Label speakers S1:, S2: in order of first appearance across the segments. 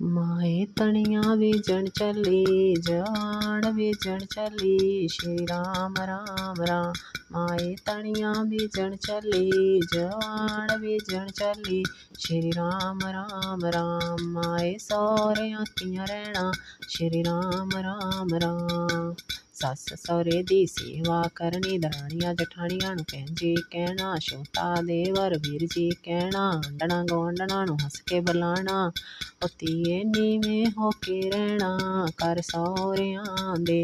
S1: माए तनिया बीजन चली जवान बीजन चली श्री राम राम राम। माए तनिया बीजन चली जवान बीजन चली श्री राम राम राम। माए सौरियां कियां रहना श्री राम राम राम। सस सौरे दी सेवा करनी दराणियां जठाणियां नूं भैण जी कहना छोटा देवर वीर जी कहना आंडणा गुआंढणा नूं हस के बुलाना। ओ धीए नीवें हो के रहना कर सौरियां दे।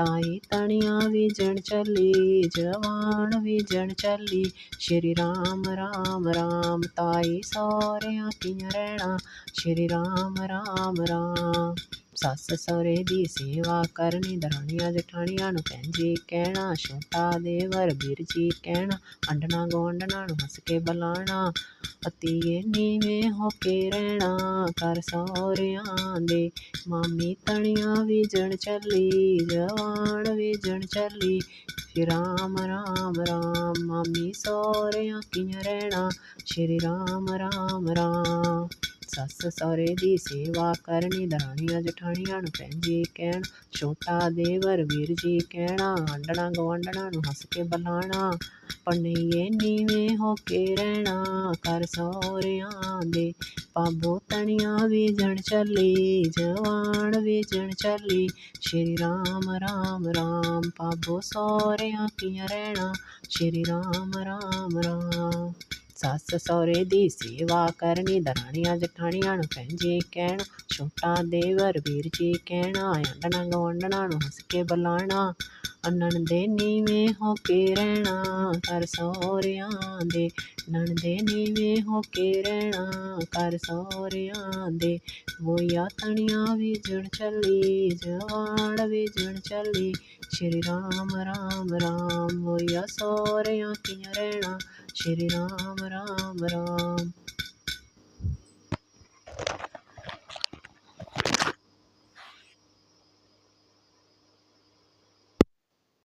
S1: ताई तनिया बीजन चली जवान बीजन चली श्री राम राम राम। ताई सौरियां कियां रहना श्री राम राम राम। सस सौरे दी सेवा करनी दराणियां जठाणियां नूं भैण जी कहना छोटा देवर वीर जी कहना आंडणा गुआंढणा नूं हस के बुलाना। धीए नीवें हो के रहना कर सौरियां दे। मामी तनिया बीजन चली जवान बीजन चली श्री राम राम राम। मामी सौरियां कियां रहना श्री राम राम राम। सस सौरे दी सेवा करनी दराणियां जठाणियां नूं भैण जी कहना छोटा देवर वीर जी कहना आंडणा गुआंढणा नूं हस के बुलाना। पनईए नीवें हो के रहना कर सौरियां दे। भाबो तनिया बीजन चली जवान बीजन चली श्री राम राम राम। भाबो सौरियां कियां रहना श्री राम राम राम। सस सौरे दी सेवा करनी दराणियां जठाणियां नूं भैण जी कहना छोटा देवर वीर जी कहना आंडणा गुआंढणा नूं हस के बुलाना। नणदे नीवें हो के रहना कर सौरियां दे। नणदे नीवें हो के रहना कर सौरियां दे। वोया तनिया बीजन चली जवान बीजन चली श्री राम राम राम। वोया सौरियां कियां रहना श्री राम राम राम।